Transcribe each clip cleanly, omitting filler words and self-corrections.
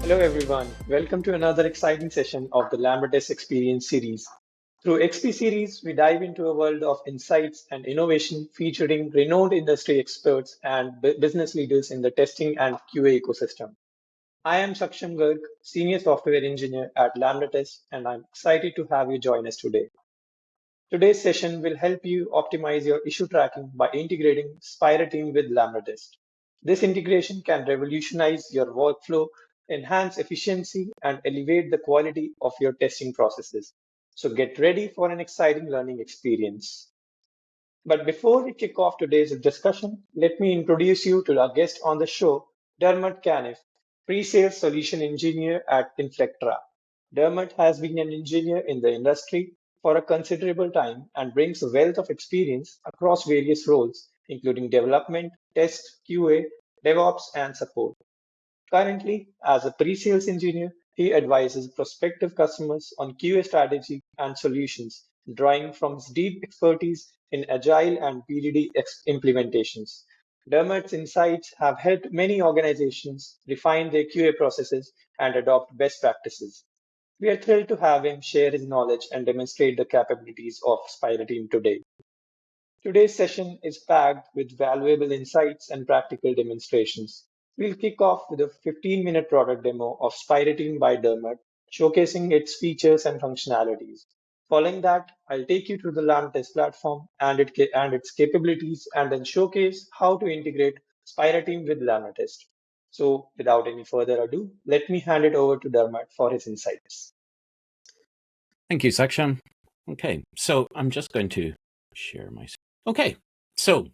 Hello everyone, welcome to another exciting session of the LambdaTest Experience series. Through XP series, we dive into a world of insights and innovation featuring renowned industry experts and business leaders in the testing and QA ecosystem. I am 𝐀𝐥𝐬𝐿𝐿, Senior Software Engineer at LambdaTest, and I'm excited to have you join us today. Today's session will help you optimize your issue tracking by integrating SpiraTeam with LambdaTest. This integration can revolutionize your workflow, enhance efficiency, and elevate the quality of your testing processes. So get ready for an exciting learning experience. But before we kick off today's discussion, let me introduce you to our guest on the show, Dermot Canniffe, pre-sales solution engineer at Inflectra. Dermot has been an engineer in the industry for a considerable time and brings a wealth of experience across various roles, including development, test, QA, DevOps, and support. Currently, as a pre-sales engineer, he advises prospective customers on QA strategy and solutions, drawing from his deep expertise in agile and BDD implementations. Dermot's insights have helped many organizations refine their QA processes and adopt best practices. We are thrilled to have him share his knowledge and demonstrate the capabilities of SpiraTeam today. Today's session is packed with valuable insights and practical demonstrations. We'll kick off with a 15-minute product demo of SpiraTeam by Dermot, showcasing its features and functionalities. Following that, I'll take you through the LambTest platform and its capabilities, and then showcase how to integrate SpiraTeam with LambdaTest. So, without any further ado, let me hand it over to Dermot for his insights. Thank you, 𝐀𝐥𝐬𝐿𝐿. Okay, so I'm just going to share my... Okay, so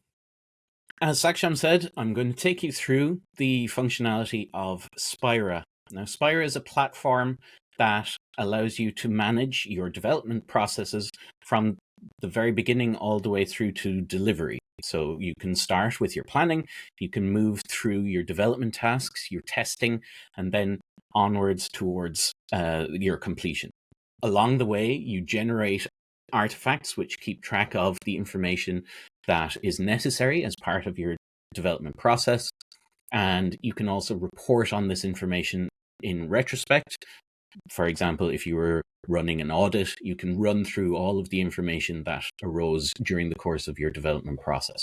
as 𝐀𝐥𝐬𝐿 said, I'm going to take you through the functionality of Spira. Now, Spira is a platform that allows you to manage your development processes from the very beginning all the way through to delivery. So you can start with your planning, you can move through your development tasks, your testing, and then onwards towards your completion. Along the way, you generate artifacts which keep track of the information that is necessary as part of your development process. And you can also report on this information in retrospect. For example, if you were running an audit, you can run through all of the information that arose during the course of your development process.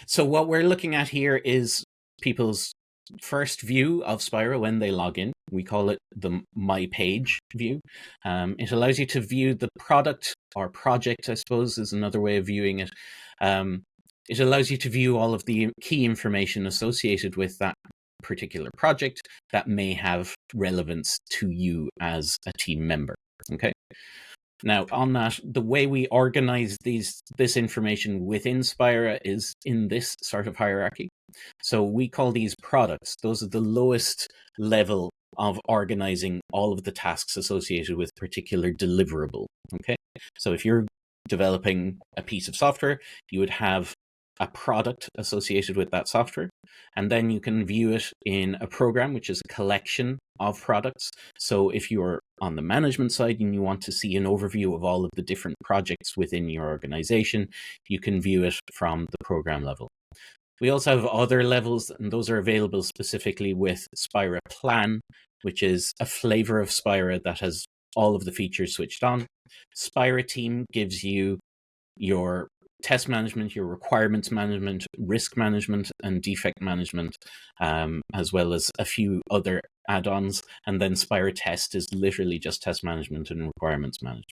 So what we're looking at here is people's first view of Spira when they log in. We call it the My Page view. It allows you to view the product or project, I suppose, is another way of viewing it. It allows you to view all of the key information associated with that particular project that may have relevance to you as a team member. Okay. Now, on that, the way we organize this information within Spira is in this sort of hierarchy. So we call these products. Those are the lowest level of organizing all of the tasks associated with particular deliverable. Okay. So if you're developing a piece of software, you would have a product associated with that software, and then you can view it in a program, which is a collection of products. So if you're on the management side and you want to see an overview of all of the different projects within your organization, you can view it from the program level. We also have other levels, and those are available specifically with Spira Plan, which is a flavor of Spira that has all of the features switched on. SpiraTeam gives you your test management, your requirements management, risk management, and defect management, as well as a few other add-ons. And then SpiraTest is literally just test management and requirements management.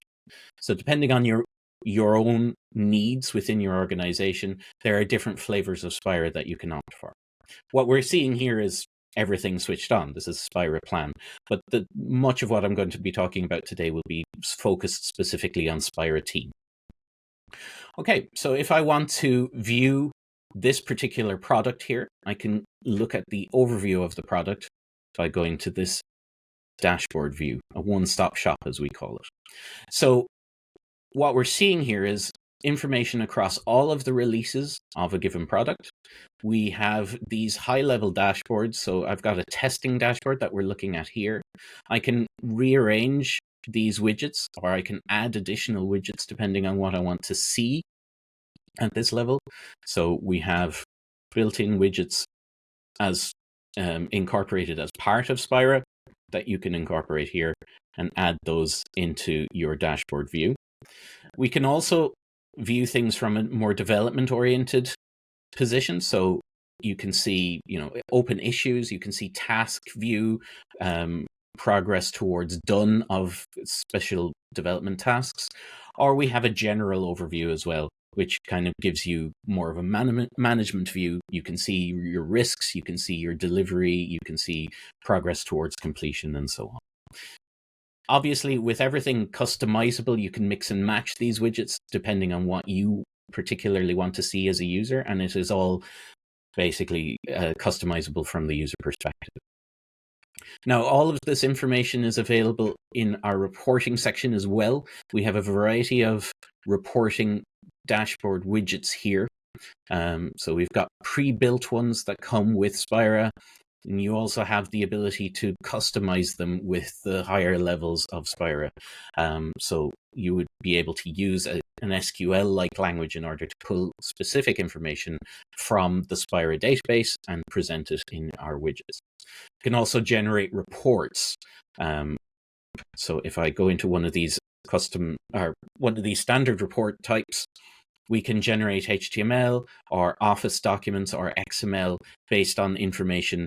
So depending on your own needs within your organization, there are different flavors of Spira that you can opt for. What we're seeing here is everything switched on. This is Spira Plan, but much of what I'm going to be talking about today will be focused specifically on SpiraTeam. Okay, so if I want to view this particular product here, I can look at the overview of the product by going to this dashboard view, a one-stop shop as we call it. So what we're seeing here is information across all of the releases of a given product. We have these high-level dashboards. So I've got a testing dashboard that we're looking at here. I can rearrange these widgets, or I can add additional widgets depending on what I want to see at this level. So we have built-in widgets as incorporated as part of Spira that you can incorporate here and add those into your dashboard view. We can also view things from a more development-oriented position. So you can see, open issues, you can see task view, progress towards done of special development tasks, or we have a general overview as well, which kind of gives you more of a management view. You can see your risks, you can see your delivery, you can see progress towards completion, and so on. Obviously, with everything customizable, you can mix and match these widgets depending on what you particularly want to see as a user, and it is all basically customizable from the user perspective. Now, all of this information is available in our reporting section as well. We have a variety of reporting dashboard widgets here. So we've got pre-built ones that come with Spira, and you also have the ability to customize them with the higher levels of Spira. So you would be able to use an SQL-like language in order to pull specific information from the Spira database and present it in our widgets. You can also generate reports. So if I go into one of these standard report types, we can generate HTML or Office documents or XML based on information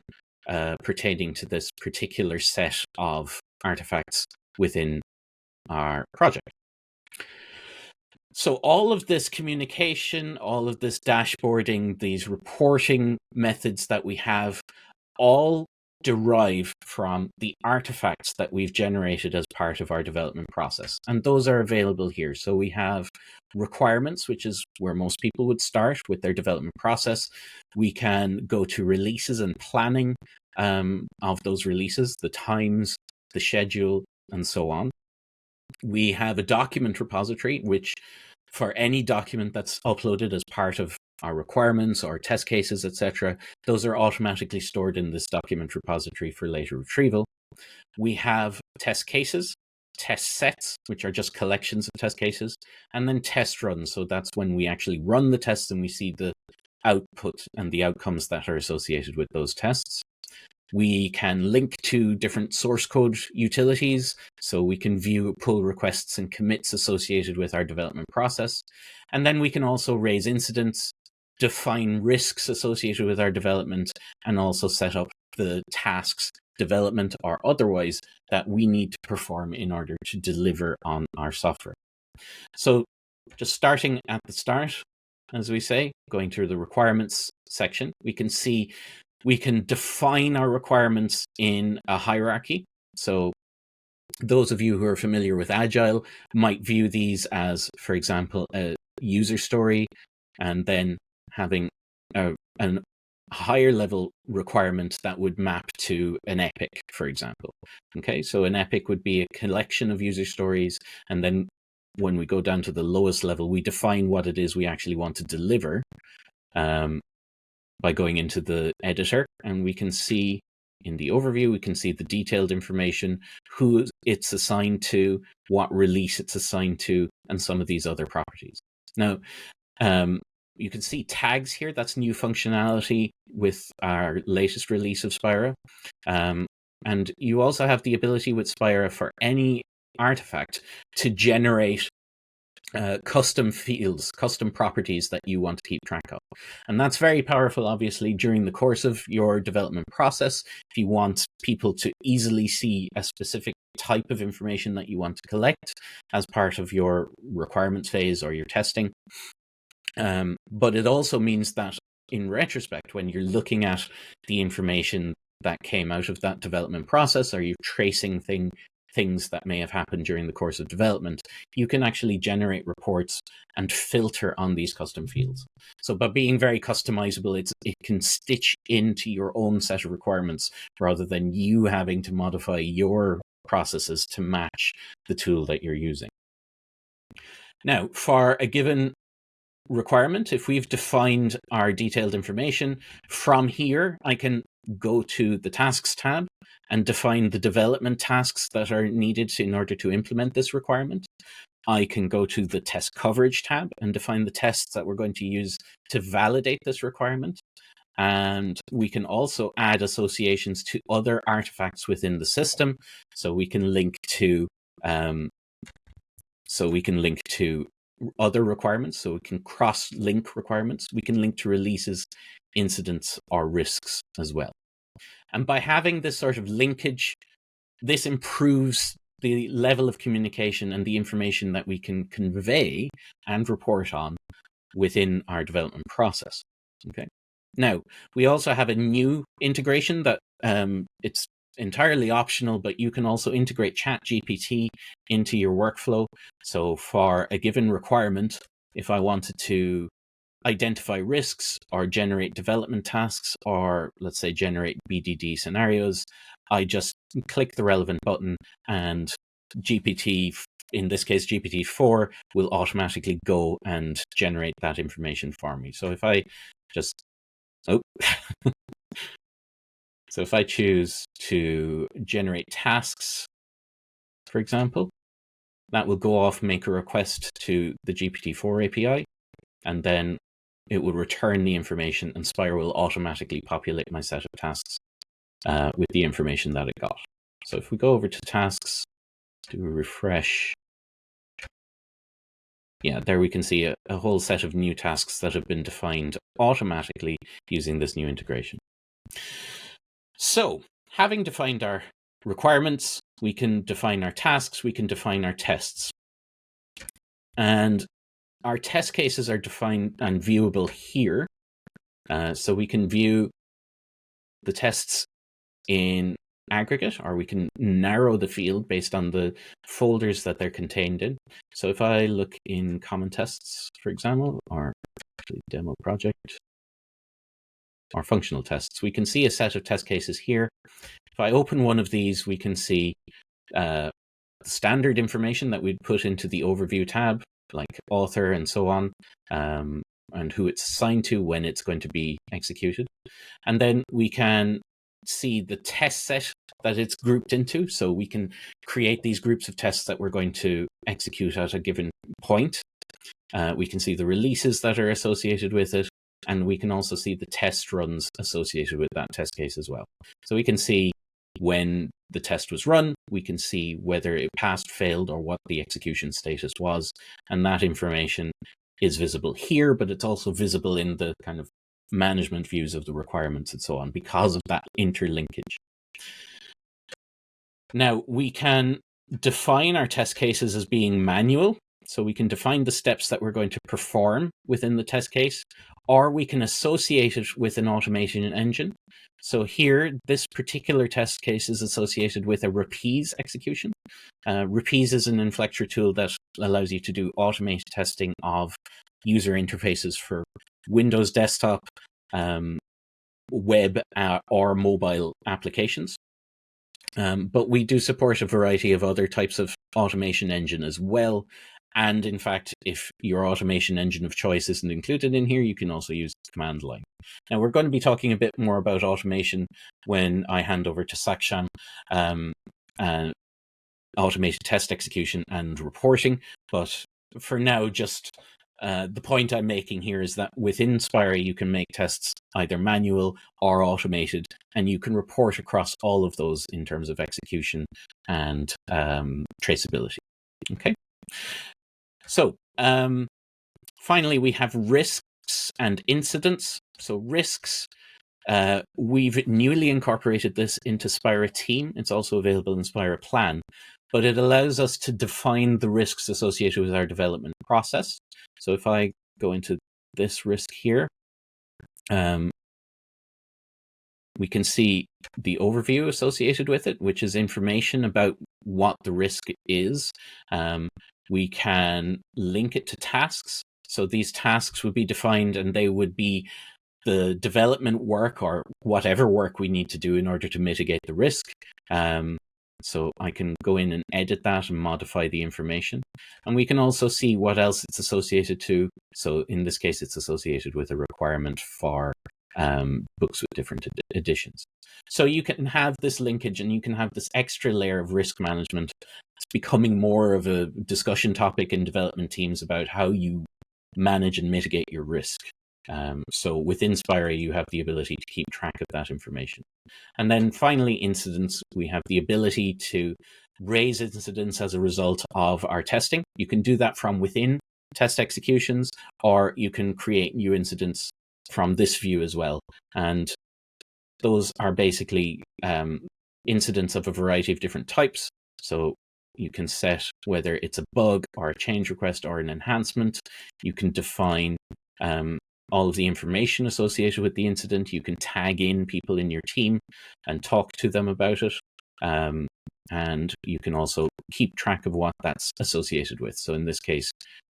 pertaining to this particular set of artifacts within our project. So all of this communication, all of this dashboarding, these reporting methods that we have, all derive from the artifacts that we've generated as part of our development process. And those are available here. So we have requirements, which is where most people would start with their development process. We can go to releases and planning of those releases, the times, the schedule, and so on. We have a document repository, which for any document that's uploaded as part of our requirements or test cases, etc., those are automatically stored in this document repository for later retrieval. We have test cases, test sets, which are just collections of test cases, and then test runs. So that's when we actually run the tests and we see the output and the outcomes that are associated with those tests. We can link to different source code utilities, so we can view pull requests and commits associated with our development process. And then we can also raise incidents, define risks associated with our development, and also set up the tasks, development or otherwise, that we need to perform in order to deliver on our software. So just starting at the start, as we say, going through the requirements section, we can see we can define our requirements in a hierarchy. So those of you who are familiar with Agile might view these as, for example, a user story, and then having a higher level requirement that would map to an epic, for example. Okay, so an epic would be a collection of user stories, and then when we go down to the lowest level, we define what it is we actually want to deliver by going into the editor, and we can see in the overview, we can see the detailed information, who it's assigned to, what release it's assigned to, and some of these other properties. Now, you can see tags here. That's new functionality with our latest release of Spira. And you also have the ability with Spira for any artifact to generate custom fields, custom properties that you want to keep track of. And that's very powerful, obviously, during the course of your development process. If you want people to easily see a specific type of information that you want to collect as part of your requirements phase or your testing. But it also means that in retrospect, when you're looking at the information that came out of that development process, or you're tracing things that may have happened during the course of development, you can actually generate reports and filter on these custom fields. So by being very customizable, it can stitch into your own set of requirements rather than you having to modify your processes to match the tool that you're using. Now, for a given requirement, if we've defined our detailed information, from here I can go to the tasks tab and define the development tasks that are needed in order to implement this requirement. I can go to the test coverage tab and define the tests that we're going to use to validate this requirement. And we can also add associations to other artifacts within the system. So we can link to other requirements. So we can cross-link requirements. We can link to releases, incidents, or risks as well. And by having this sort of linkage, this improves the level of communication and the information that we can convey and report on within our development process. Okay. Now, we also have a new integration that it's entirely optional, but you can also integrate ChatGPT into your workflow. So for a given requirement, if I wanted to identify risks or generate development tasks, or let's say generate BDD scenarios, I just click the relevant button and GPT, in this case GPT-4, will automatically go and generate that information for me. So if I just so if I choose to generate tasks, for example, that will go off, make a request to the GPT-4 API, and then it will return the information, and Spire will automatically populate my set of tasks with the information that it got. So if we go over to tasks, do a refresh. Yeah, there we can see a whole set of new tasks that have been defined automatically using this new integration. So, having defined our requirements, we can define our tasks, we can define our tests. And our test cases are defined and viewable here. So we can view the tests in aggregate, or we can narrow the field based on the folders that they're contained in. So if I look in common tests, for example, or demo project, or functional tests, we can see a set of test cases here. If I open one of these, we can see standard information that we'd put into the overview tab, like author and so on, and who it's assigned to, when it's going to be executed. And then we can see the test set that it's grouped into. So we can create these groups of tests that we're going to execute at a given point. We can see the releases that are associated with it, and we can also see the test runs associated with that test case as well. So we can see when the test was run, we can see whether it passed, failed, or what the execution status was. And that information is visible here, but it's also visible in the kind of management views of the requirements and so on because of that interlinkage. Now, we can define our test cases as being manual. So we can define the steps that we're going to perform within the test case, or we can associate it with an automation engine. So here, this particular test case is associated with a 𝐸𝐴𝑠 execution. 𝐸𝐴𝑠 is an Inflectra tool that allows you to do automated testing of user interfaces for Windows desktop, web, or mobile applications. But we do support a variety of other types of automation engine as well. And in fact, if your automation engine of choice isn't included in here, you can also use the command line. Now, we're going to be talking a bit more about automation when I hand over to Saksham, automated test execution and reporting. But for now, just the point I'm making here is that within Spira, you can make tests either manual or automated, and you can report across all of those in terms of execution and traceability. Okay. So finally, we have risks and incidents. So risks, we've newly incorporated this into SpiraTeam. It's also available in SpiraPlan, but it allows us to define the risks associated with our development process. So if I go into this risk here, we can see the overview associated with it, which is information about what the risk is. We can link it to tasks. So these tasks would be defined, and they would be the development work or whatever work we need to do in order to mitigate the risk. So I can go in and edit that and modify the information. And we can also see what else it's associated to. So in this case, it's associated with a requirement for books with different editions. So you can have this linkage, and you can have this extra layer of risk management. It's becoming more of a discussion topic in development teams about how you manage and mitigate your risk. So within Spira, you have the ability to keep track of that information. And then finally, incidents, we have the ability to raise incidents as a result of our testing. You can do that from within test executions, or you can create new incidents from this view as well. And those are basically incidents of a variety of different types. So you can set whether it's a bug or a change request or an enhancement. You can define all of the information associated with the incident. You can tag in people in your team and talk to them about it. And you can also keep track of what that's associated with. So in this case,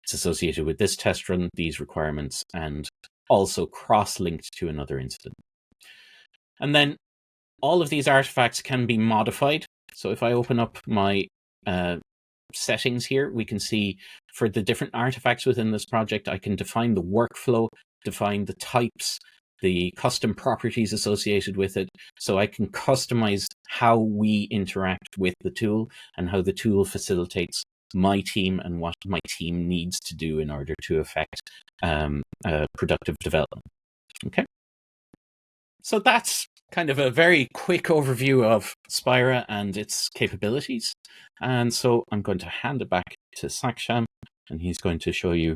it's associated with this test run, these requirements, and also cross-linked to another incident. And then all of these artifacts can be modified. So if I open up my settings here, we can see for the different artifacts within this project, I can define the workflow, define the types, the custom properties associated with it. So I can customize how we interact with the tool and how the tool facilitates my team and what my team needs to do in order to affect productive development. Okay. So that's kind of a very quick overview of Spira and its capabilities. And so I'm going to hand it back to Saksham, and he's going to show you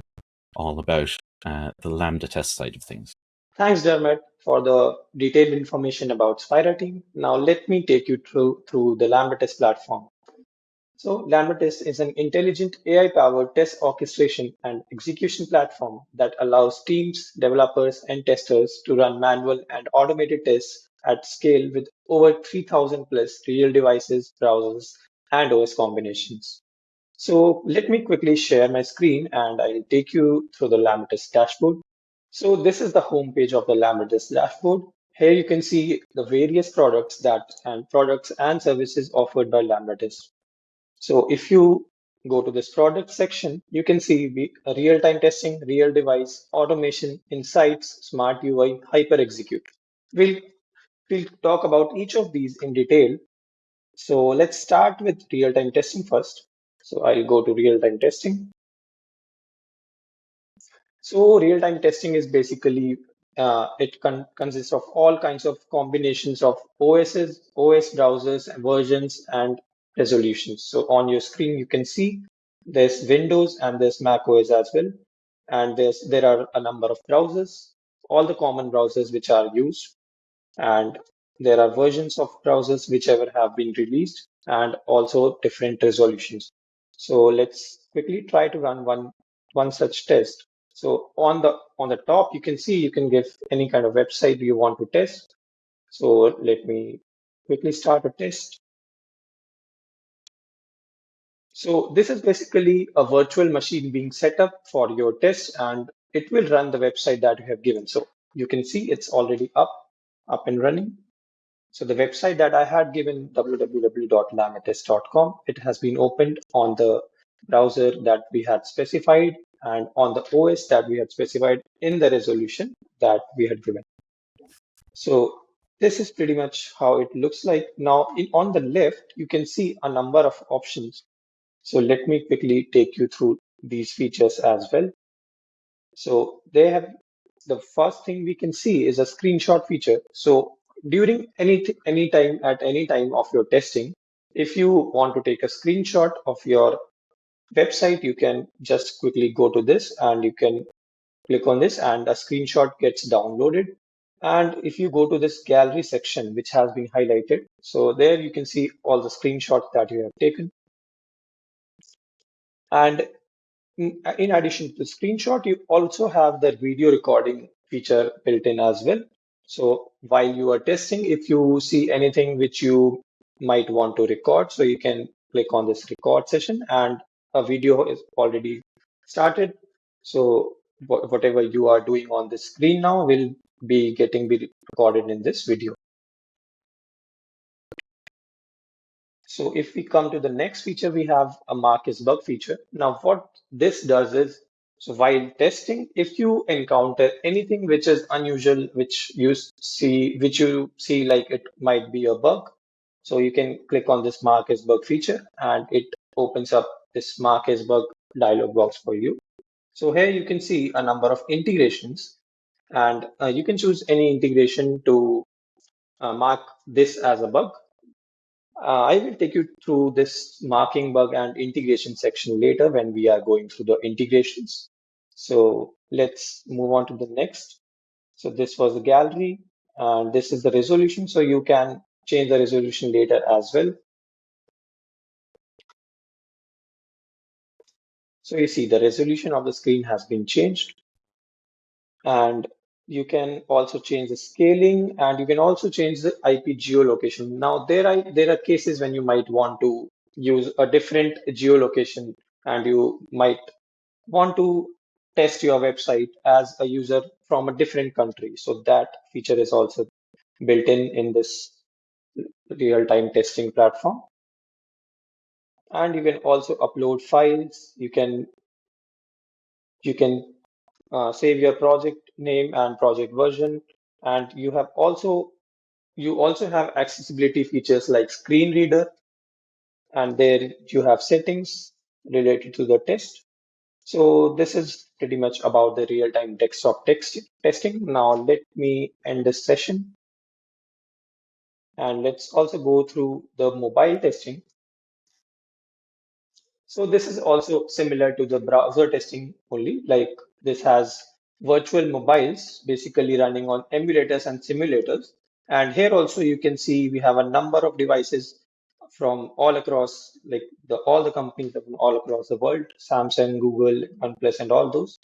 all about the LambdaTest side of things. Thanks, Dermot, for the detailed information about SpiraTeam. Now let me take you through the LambdaTest platform. So LambdaTest is an intelligent AI-powered test orchestration and execution platform that allows teams, developers, and testers to run manual and automated tests at scale with over 3,000 plus real devices, browsers, and OS combinations. So let me quickly share my screen and I'll take you through the LambdaTest dashboard. So this is the home page of the LambdaTest dashboard. Here you can see the various products and services offered by LambdaTest. So if you go to this product section, you can see real-time testing, real device, automation, insights, smart UI, hyper execute. We'll talk about each of these in detail. So let's start with real-time testing first. So I'll go to real-time testing. So real-time testing is basically it consists of all kinds of combinations of OS browsers, versions, and resolutions. So on your screen, you can see there's Windows and there's Mac OS as well. And there are a number of browsers, all the common browsers which are used. And there are versions of browsers whichever have been released and also different resolutions. So let's quickly try to run one such test. So on the top, you can see you can give any kind of website you want to test. So let me quickly start a test. So this is basically a virtual machine being set up for your test, and it will run the website that you have given. So you can see it's already up and running. So the website that I had given, www.lamdatest.com, it has been opened on the browser that we had specified and on the OS that we had specified in the resolution that we had given. So this is pretty much how it looks like. Now, on the left, you can see a number of options. So let me quickly take you through these features as well. So they have the first thing we can see is a screenshot feature. So during any time at any time of your testing, if you want to take a screenshot of your website, you can just quickly go to this and you can click on this and a screenshot gets downloaded. And if you go to this gallery section, which has been highlighted, so there you can see all the screenshots that you have taken. And in addition to the screenshot, you also have the video recording feature built in as well. So while you are testing, if you see anything which you might want to record, so you can click on this record session and a video is already started. So whatever you are doing on the screen now will be recorded in this video. So if we come to the next feature, we have a mark as bug feature. Now what this does is, so while testing, if you encounter anything which is unusual, which you see like it might be a bug, so you can click on this mark as bug feature and it opens up this mark as bug dialog box for you. So here you can see a number of integrations. And you can choose any integration to mark this as a bug. I will take you through this marking bug and integration section later when we are going through the integrations. So let's move on to the next. So this was the gallery, and this is the resolution. So you can change the resolution later as well. So you see the resolution of the screen has been changed, and you can also change the scaling, and you can also change the IP geolocation. Now there are cases when you might want to use a different geolocation, and you might want to test your website as a user from a different country. So that feature is also built in this real-time testing platform. And you can also upload files. You can save your project name and project version, and you also have accessibility features like screen reader, and there you have settings related to the test. So this is pretty much about the real-time desktop testing. Now let me end this session, and let's also go through the mobile testing. So this is also similar to the browser testing only, like this has virtual mobiles basically running on emulators and simulators. And here also you can see we have a number of devices from all across, like all the companies from all across the world, Samsung, Google, OnePlus, and all those.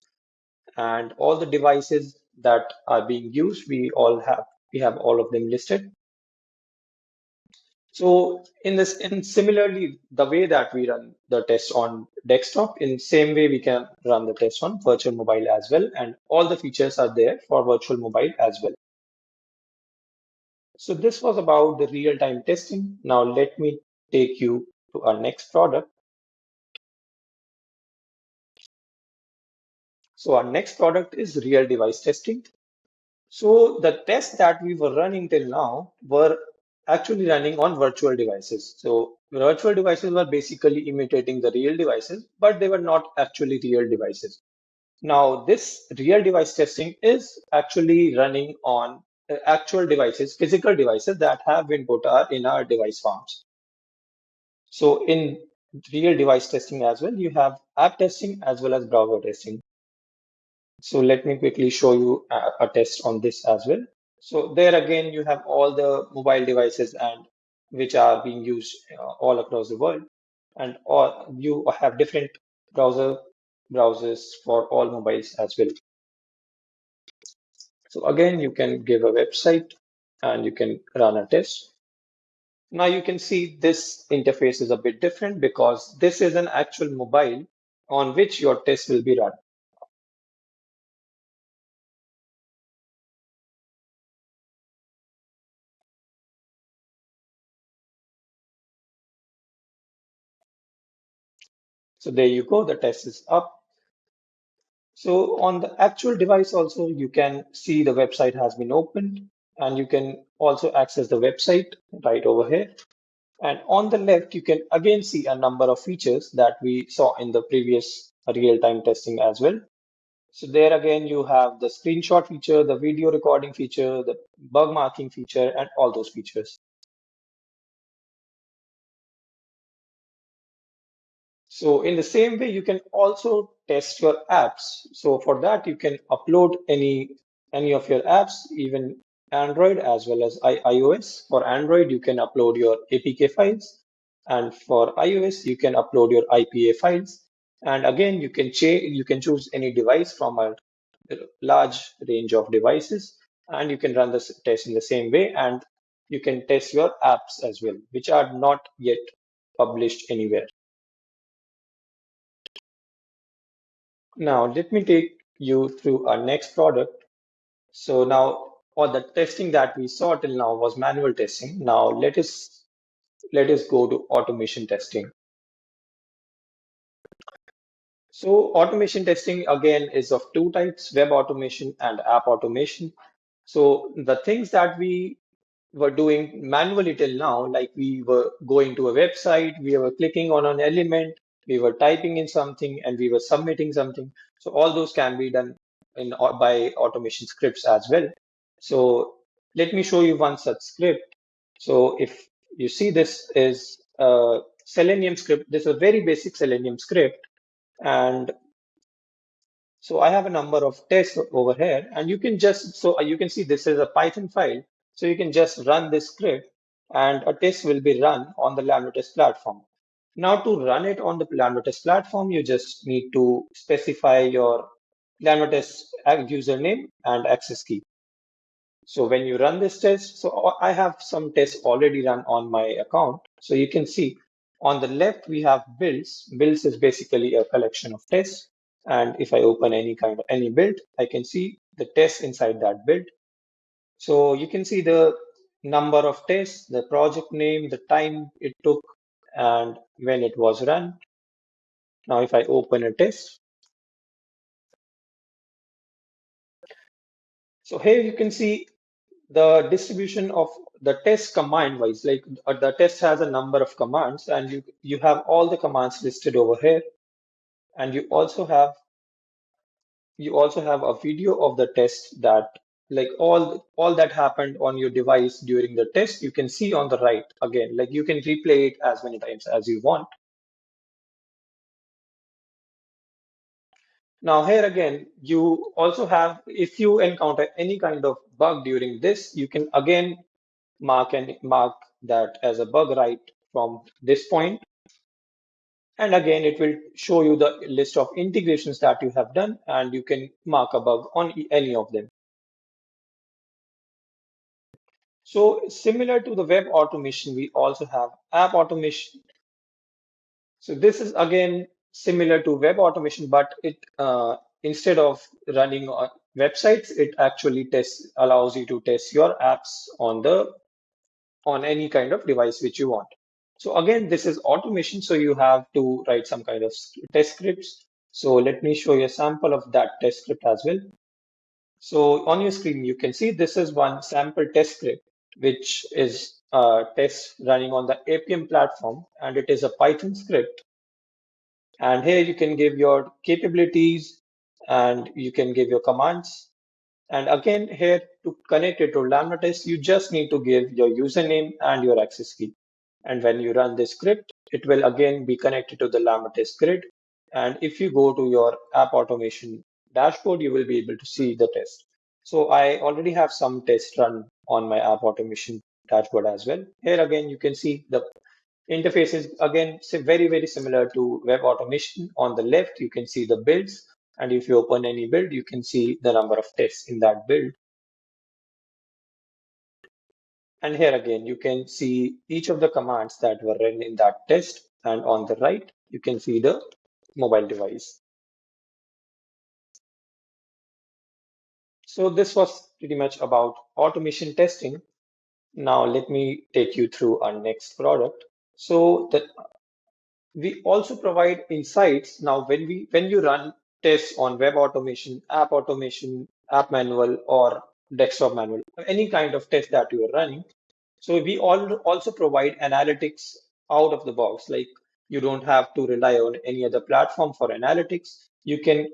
And all the devices that are being used, we have all of them listed. So in similarly, the way that we run the test on desktop, in same way we can run the test on virtual mobile as well, and all the features are there for virtual mobile as well. So this was about the real-time testing. Now let me take you to our next product. So our next product is real device testing. So the tests that we were running till now were actually running on virtual devices. So virtual devices were basically imitating the real devices, but they were not actually real devices. Now this real device testing is actually running on actual devices, physical devices that have been put in our device farms. So in real device testing as well, you have app testing as well as browser testing. So let me quickly show you a test on this as well. So there again, you have all the mobile devices and which are being used all across the world, and all you have different browsers for all mobiles as well. So again, you can give a website and you can run a test. Now you can see this interface is a bit different because this is an actual mobile on which your test will be run. So there you go, the test is up. So on the actual device also, you can see the website has been opened, and you can also access the website right over here. And on the left, you can again see a number of features that we saw in the previous real-time testing as well. So there again, you have the screenshot feature, the video recording feature, the bug marking feature, and all those features. So in the same way, you can also test your apps. So for that, you can upload any of your apps, even Android as well as iOS. For Android, you can upload your APK files, and for iOS, you can upload your IPA files. And again, you can choose any device from a large range of devices, and you can run the test in the same way, and you can test your apps as well, which are not yet published anywhere. Now, let me take you through our next product. So now all the testing that we saw till now was manual testing. Now let us go to automation testing. So automation testing again is of two types, web automation and app automation. So the things that we were doing manually till now, like we were going to a website, we were clicking on an element, we were typing in something, and we were submitting something. So all those can be done by automation scripts as well. So let me show you one such script. So if you see, this is a Selenium script. This is a very basic Selenium script. And so I have a number of tests over here, and you can just, so you can see this is a Python file. So you can just run this script and a test will be run on the LambdaTest platform. Now to run it on the LambdaTest platform, you just need to specify your LambdaTest username and access key. So when you run this test, so I have some tests already run on my account. So you can see on the left, we have builds. Builds is basically a collection of tests. And if I open any build, I can see the tests inside that build. So you can see the number of tests, the project name, the time it took, and when it was run. Now, if I open a test, so here you can see the distribution of the test command wise, like the test has a number of commands, and you have all the commands listed over here, and you also have a video of the test, that like all that happened on your device during the test you can see on the right. Again, like you can replay it as many times as you want. Now here again, you also have, if you encounter any kind of bug during this, you can again mark that as a bug right from this point. And again, it will show you the list of integrations that you have done, and you can mark a bug on any of them. So similar to the web automation, we also have app automation. So this is again similar to web automation, but it instead of running on websites, it actually allows you to test your apps on any kind of device which you want. So again, this is automation, so you have to write some kind of test scripts. So let me show you a sample of that test script as well. So on your screen, you can see this is one sample test script, which is a test running on the APM platform, and it is a Python script. And here you can give your capabilities and you can give your commands. And again, here to connect it to LambdaTest, you just need to give your username and your access key. And when you run this script, it will again be connected to the LambdaTest grid. And if you go to your app automation dashboard, you will be able to see the test. So I already have some tests run on my app automation dashboard as well. Here again, you can see the interface is again very, very similar to web automation. On the left, you can see the builds. And if you open any build, you can see the number of tests in that build. And here again, you can see each of the commands that were run in that test. And on the right, you can see the mobile device. So this was pretty much about automation testing. Now let me take you through our next product. So we also provide insights. Now, when you run tests on web automation, app manual, or desktop manual, any kind of test that you are running, so we also provide analytics out of the box. Like you don't have to rely on any other platform for analytics. You can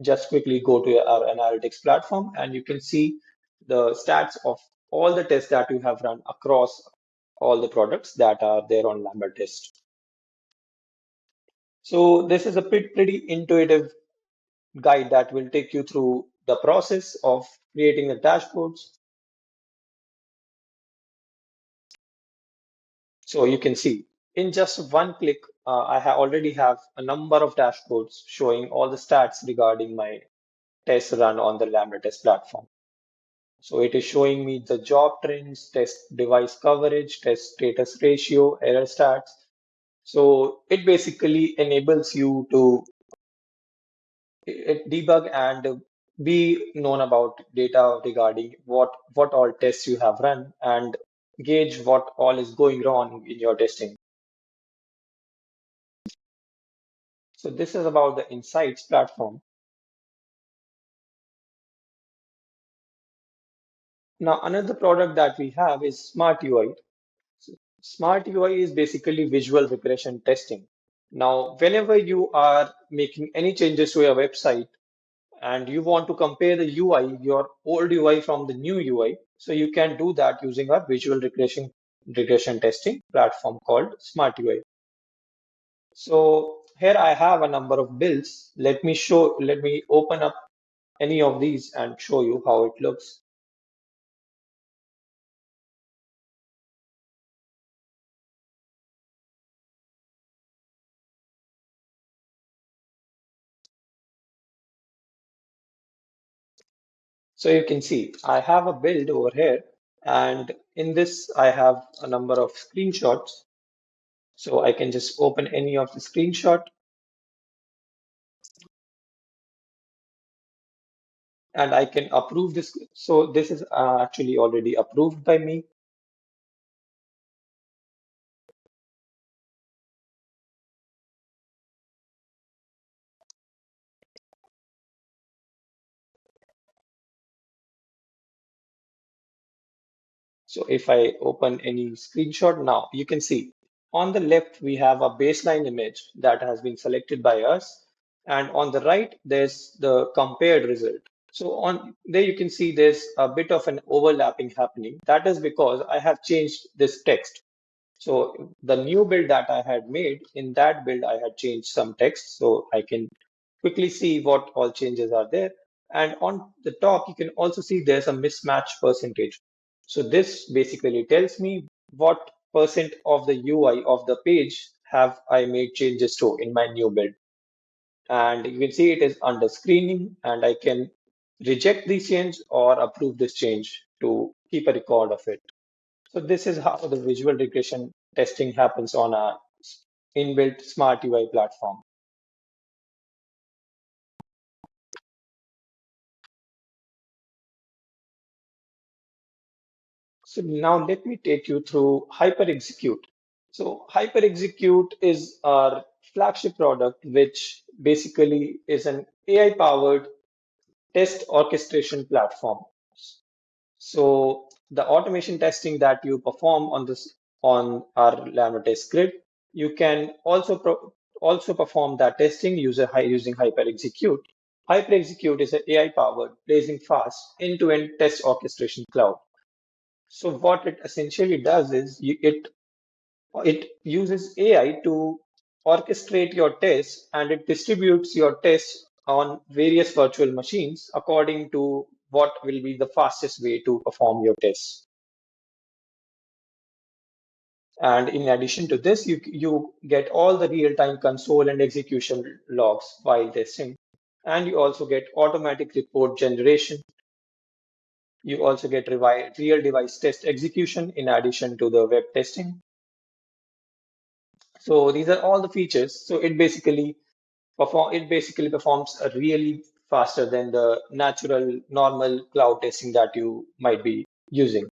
just quickly go to our analytics platform and you can see the stats of all the tests that you have run across all the products that are there on LambdaTest. So this is a pretty intuitive guide that will take you through the process of creating the dashboards. So you can see in just one click, I already have a number of dashboards showing all the stats regarding my test run on the LambdaTest platform. So it is showing me the job trends, test device coverage, test status ratio, error stats. So it basically enables you to debug and be known about data regarding what all tests you have run and gauge what all is going wrong in your testing. So this is about the Insights platform. Now, another product that we have is Smart UI. So Smart UI is basically visual regression testing. Now, whenever you are making any changes to your website, and you want to compare the UI, your old UI from the new UI. So you can do that using our visual regression testing platform called Smart UI. So here I have a number of builds. Let me open up any of these and show you how it looks. So you can see I have a build over here, and in this I have a number of screenshots. So I can just open any of the screenshot and I can approve this. So this is actually already approved by me. So if I open any screenshot now, you can see on the left, we have a baseline image that has been selected by us. And on the right, there's the compared result. So on there, you can see there's a bit of an overlapping happening. That is because I have changed this text. So the new build that I had made, in that build, I had changed some text. So I can quickly see what all changes are there. And on the top, you can also see there's a mismatch percentage. So this basically tells me what percent of the UI of the page have I made changes to in my new build. And you can see it is under screening, and I can reject this change or approve this change to keep a record of it. So this is how the visual regression testing happens on a inbuilt smart UI platform. So now let me take you through Hyper Execute. So Hyper Execute is our flagship product, which basically is an AI-powered test orchestration platform. So the automation testing that you perform on our LambdaTest grid, you can also perform that testing using Hyper Execute. Hyper Execute is an AI-powered, blazing fast, end-to-end test orchestration cloud. So what it essentially does is it uses AI to orchestrate your tests, and it distributes your tests on various virtual machines according to what will be the fastest way to perform your tests. And in addition to this, you get all the real-time console and execution logs while testing. And you also get automatic report generation. You also get real device test execution in addition to the web testing. So these are all the features. So it basically performs a really faster than the natural normal cloud testing that you might be using.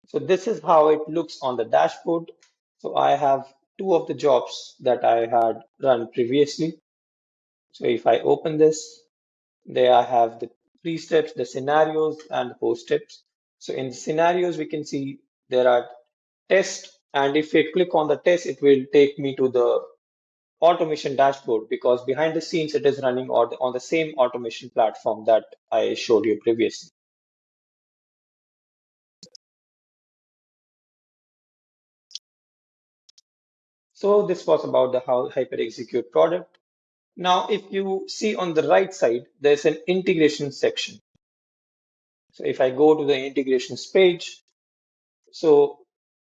So this is how it looks on the dashboard. So I have two of the jobs that I had run previously. So if I open this, there I have the three steps, the scenarios, and the post steps. So in the scenarios, we can see there are tests, and if I click on the test, it will take me to the automation dashboard because behind the scenes it is running on the same automation platform that I showed you previously. So this was about the Hyper Execute product. Now, if you see on the right side, there's an integration section. So if I go to the integrations page, so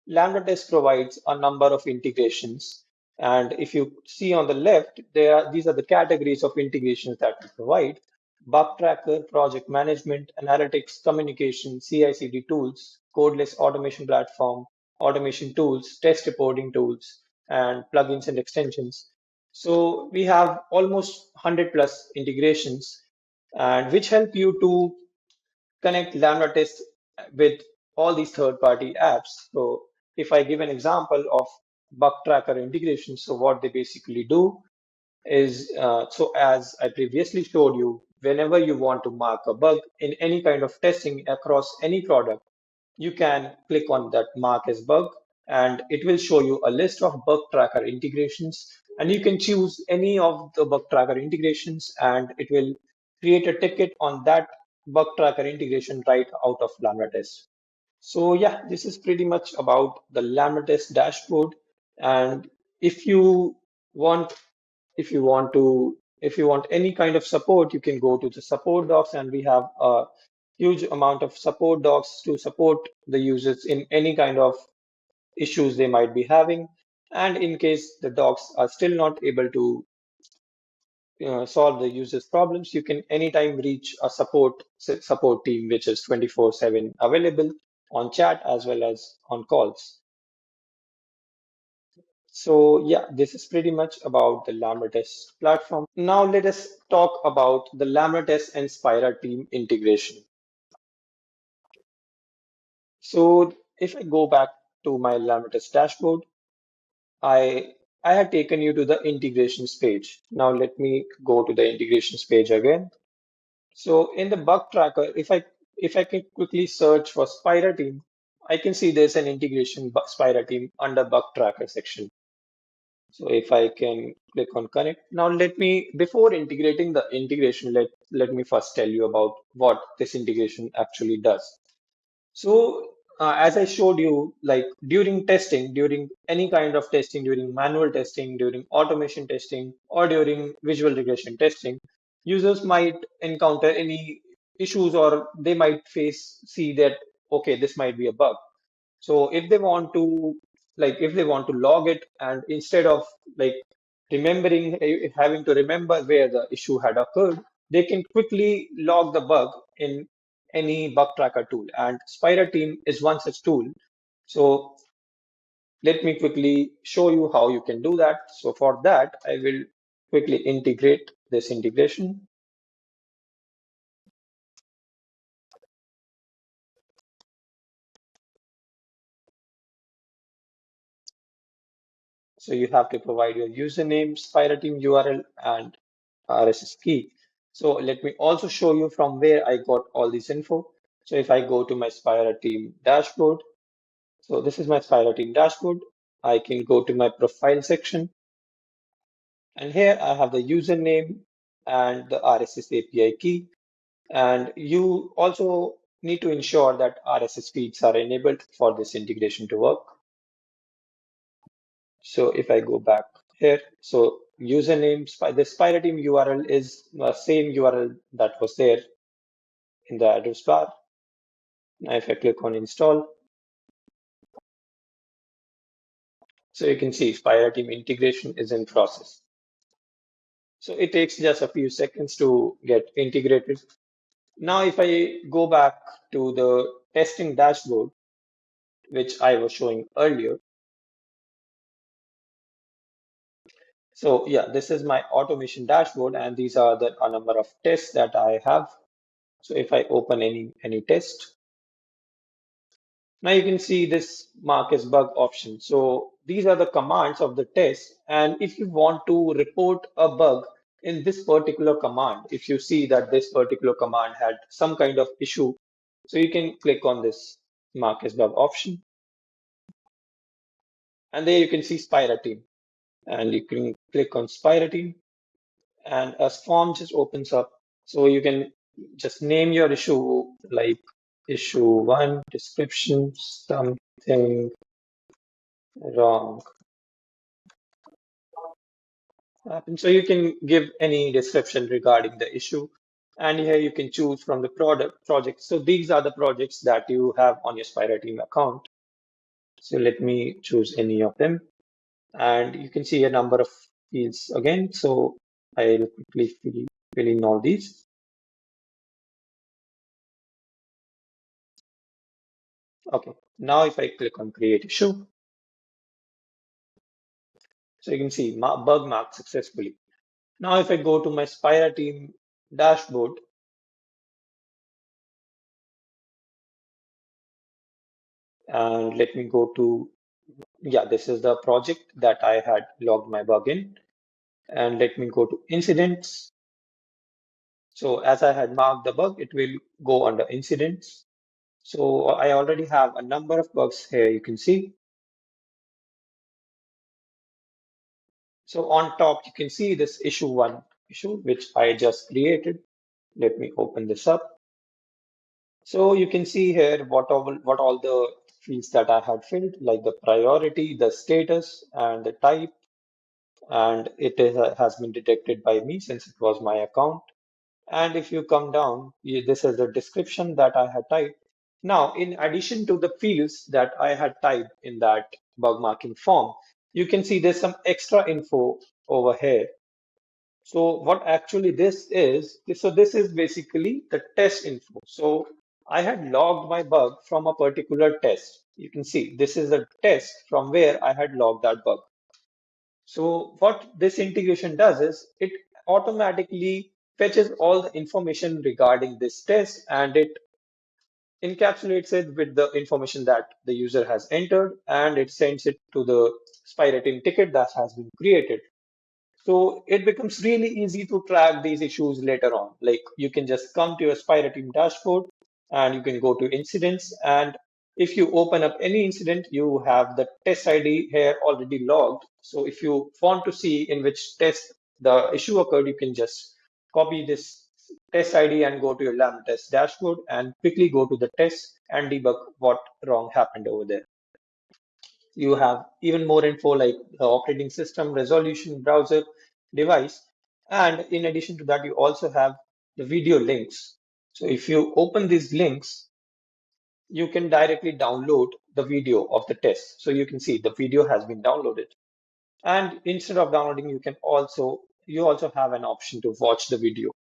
LambdaTest provides a number of integrations. And if you see on the left, these are the categories of integrations that we provide: bug tracker, project management, analytics, communication, CI/CD tools, codeless automation platform, automation tools, test reporting tools, and plugins and extensions. So we have almost 100 plus integrations, and which help you to connect LambdaTest with all these third-party apps. So if I give an example of bug tracker integration, so what they basically do is, so as I previously showed you, whenever you want to mark a bug in any kind of testing across any product, you can click on that mark as bug, and it will show you a list of bug tracker integrations, and you can choose any of the bug tracker integrations, and it will create a ticket on that bug tracker integration right out of LambdaTest. So yeah, this is pretty much about the LambdaTest dashboard. And if you want, if you want any kind of support, you can go to the support docs, and we have a huge amount of support docs to support the users in any kind of issues they might be having. And in case the docs are still not able to solve the user's problems, you can anytime reach a support team, which is 24/7 available on chat as well as on calls. So yeah, this is pretty much about the LambdaTest platform. Now let us talk about the LambdaTest and SpiraTeam integration. So if I go back to my LambdaTest dashboard, I I had taken you to the integrations page. Now let me go to the integrations page again. So in the bug tracker, if I can quickly search for SpiraTeam, I can see there's an integration SpiraTeam under bug tracker section. So if I can click on connect. Now before integrating the integration, let me first tell you about what this integration actually does. So, as I showed you, like during testing, during any kind of testing, during manual testing, during automation testing, or during visual regression testing, users might encounter any issues, or they might see that, okay, this might be a bug. So if they want to, if they want to log it, and instead of like having to remember where the issue had occurred, they can quickly log the bug in any bug tracker tool. And SpiraTeam is one such tool. So let me quickly show you how you can do that. So for that, I will quickly integrate this integration. So you have to provide your username, SpiraTeam URL, and RSS key. So let me also show you from where I got all this info. So if I go to my SpiraTeam dashboard, so this is my SpiraTeam dashboard. I can go to my profile section, and here I have the username and the RSS API key. And you also need to ensure that RSS feeds are enabled for this integration to work. So if I go back here, so username, the SpiraTeam URL is the same URL that was there in the address bar. Now if I click on install, so you can see SpiraTeam integration is in process. So it takes just a few seconds to get integrated. Now if I go back to the testing dashboard, which I was showing earlier, so yeah, this is my automation dashboard, and these are the a number of tests that I have. So if I open any test, now you can see this mark as bug option. So these are the commands of the test. And if you want to report a bug in this particular command, if you see that this particular command had some kind of issue, so you can click on this mark as bug option. And there you can see SpiraTeam. And you can click on SpiraTeam, and a form just opens up. So you can just name your issue, like issue 1, description, something wrong happened. So you can give any description regarding the issue. And here you can choose from the project. So these are the projects that you have on your SpiraTeam account. So let me choose any of them. And you can see a number of fields again. So I'll quickly fill in all these. Okay, now if I click on create issue, so you can see bug marked successfully. Now if I go to my SpiraTeam dashboard, and let me go to, yeah, this is the project that I had logged my bug in. And let me go to incidents. So as I had marked the bug, it will go under incidents. So I already have a number of bugs here, you can see. So on top, you can see this issue1 issue, which I just created. Let me open this up. So you can see here what all the fields that I had filled, like the priority, the status, and the type, and has been detected by me since it was my account. And if you come down, this is the description that I had typed. Now, in addition to the fields that I had typed in that bug marking form, you can see there's some extra info over here. So what actually this is basically the test info. So I had logged my bug from a particular test. You can see this is a test from where I had logged that bug. So what this integration does is it automatically fetches all the information regarding this test and it encapsulates it with the information that the user has entered and it sends it to the SpiraTeam ticket that has been created. So it becomes really easy to track these issues later on. Like you can just come to your SpiraTeam dashboard and you can go to incidents. And if you open up any incident, you have the test ID here already logged. So if you want to see in which test the issue occurred, you can just copy this test ID and go to your LambdaTest dashboard and quickly go to the test and debug what wrong happened over there. You have even more info like the operating system, resolution, browser, device. And in addition to that, you also have the video links. So if you open these links, you can directly download the video of the test. So you can see the video has been downloaded. And instead of downloading, you also have an option to watch the video.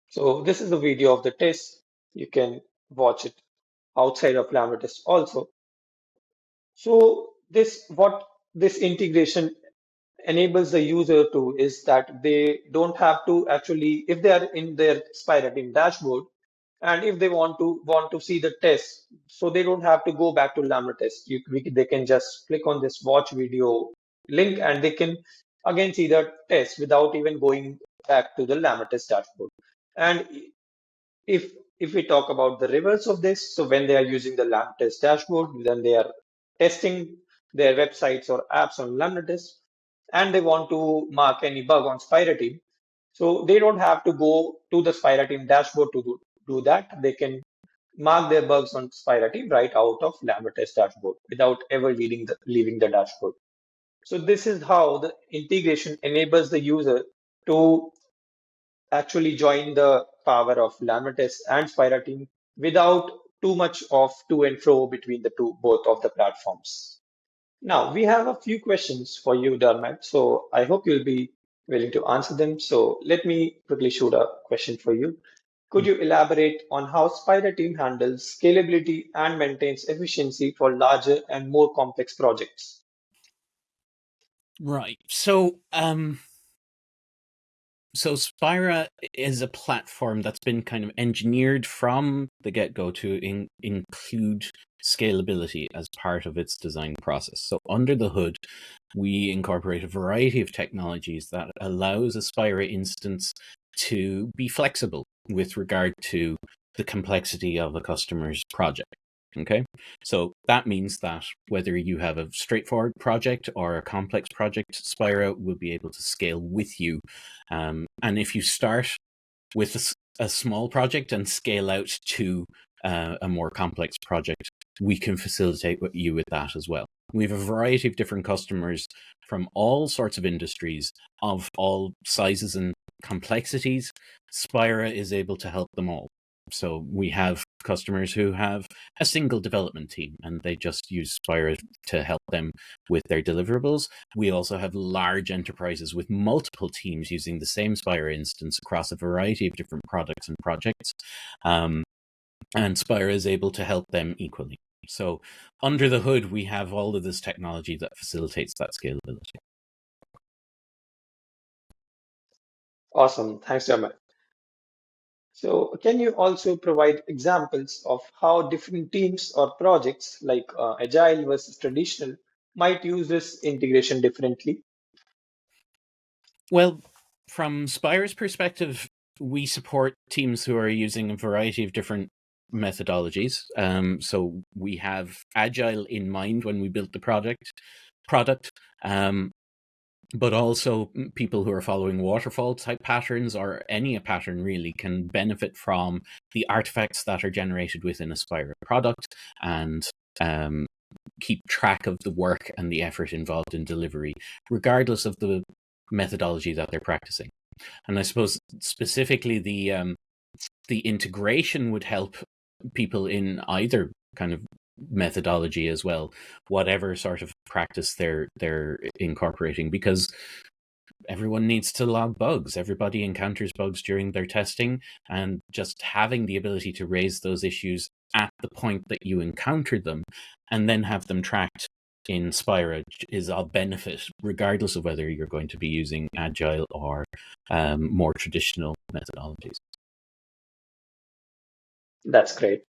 So this is the video of the test. You can watch it outside of LambdaTest also. So what this integration enables the user to is that they don't have to actually, if they are in their SpiraTeam dashboard, and if they want to see the test, so they don't have to go back to LambdaTest. They can just click on this watch video link, and they can again see the test without even going back to the LambdaTest dashboard. And if we talk about the reverse of this, so when they are using the LambdaTest dashboard, then they are testing their websites or apps on LambdaTest, and they want to mark any bug on SpiraTeam. So they don't have to go to the SpiraTeam dashboard to do that. They can mark their bugs on SpiraTeam right out of LambdaTest dashboard without ever leaving the dashboard. So this is how the integration enables the user to actually join the power of LambdaTest and SpiraTeam without too much of to and fro between both of the platforms. Now, we have a few questions for you, Dermot. So I hope you'll be willing to answer them. So let me quickly shoot a question for you. Could you elaborate on how SpiraTeam handles scalability and maintains efficiency for larger and more complex projects? Right. So Spira is a platform that's been kind of engineered from the get-go to include scalability as part of its design process. So under the hood, we incorporate a variety of technologies that allows a Spira instance to be flexible with regard to the complexity of a customer's project. Okay, so that means that whether you have a straightforward project or a complex project, Spira will be able to scale with you. And if you start with a small project and scale out to a more complex project, we can facilitate you with that as well. We have a variety of different customers from all sorts of industries of all sizes and complexities. Spira is able to help them all. So we have customers who have a single development team and they just use Spira to help them with their deliverables. We also have large enterprises with multiple teams using the same Spira instance across a variety of different products and projects. And Spira is able to help them equally. So under the hood, we have all of this technology that facilitates that scalability. Awesome. Thanks, Dermot. So can you also provide examples of how different teams or projects like agile versus traditional might use this integration differently? Well, from Spira's perspective, we support teams who are using a variety of different methodologies. So we have Agile in mind when we built the product. But also people who are following waterfall type patterns or any pattern really can benefit from the artifacts that are generated within a Spira product and keep track of the work and the effort involved in delivery, regardless of the methodology that they're practicing. And I suppose specifically the integration would help people in either kind of methodology as well, whatever sort of practice they're incorporating, because everyone needs to log bugs. Everybody encounters bugs during their testing, and just having the ability to raise those issues at the point that you encountered them and then have them tracked in Spira is of benefit, regardless of whether you're going to be using Agile or more traditional methodologies. That's great.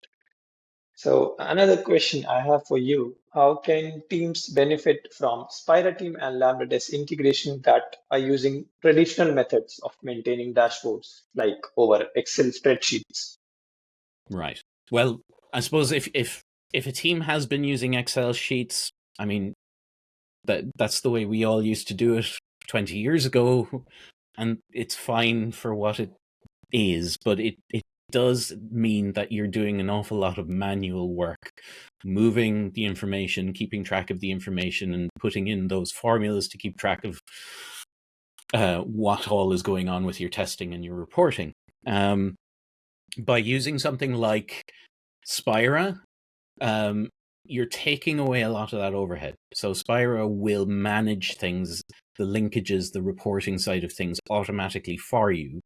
So another question I have for you, how can teams benefit from SpiraTeam and LambdaTest integration that are using traditional methods of maintaining dashboards, like over Excel spreadsheets? Right. Well, I suppose if a team has been using Excel sheets, I mean, that's the way we all used to do it 20 years ago, and it's fine for what it is, but it does mean that you're doing an awful lot of manual work, moving the information, keeping track of the information, and putting in those formulas to keep track of what all is going on with your testing and your reporting. By using something like Spira, you're taking away a lot of that overhead. So Spira will manage things, the linkages, the reporting side of things automatically for you.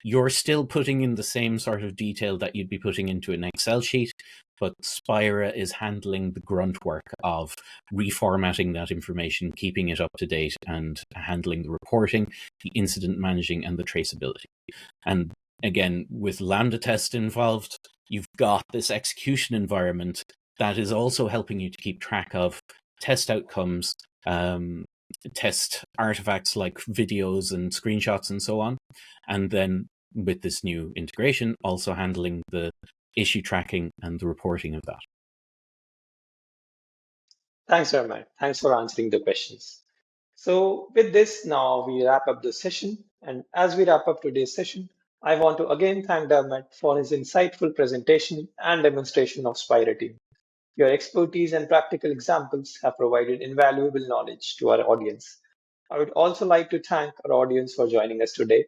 You're still putting in the same sort of detail that you'd be putting into an Excel sheet, but Spira is handling the grunt work of reformatting that information, keeping it up to date, and handling the reporting, the incident managing, and the traceability. And again, with LambdaTest involved, you've got this execution environment that is also helping you to keep track of test outcomes, test artifacts like videos and screenshots and so on. And then with this new integration, also handling the issue tracking and the reporting of that. Thanks, Dermot. Thanks for answering the questions. So with this, now we wrap up the session. And as we wrap up today's session, I want to again thank Dermot for his insightful presentation and demonstration of SpiraTeam. Your expertise and practical examples have provided invaluable knowledge to our audience. I would also like to thank our audience for joining us today.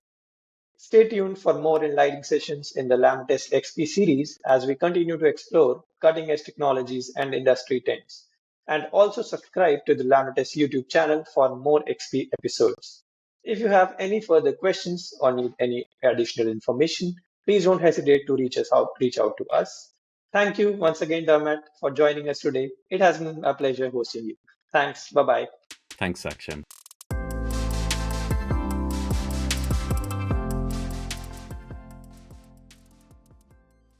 Stay tuned for more enlightening sessions in the LambdaTest XP series as we continue to explore cutting-edge technologies and industry trends. And also subscribe to the LambdaTest YouTube channel for more XP episodes. If you have any further questions or need any additional information, please don't hesitate to reach out to us. Thank you once again, Dermot, for joining us today. It has been a pleasure hosting you. Thanks. Bye-bye. Thanks, Akshan.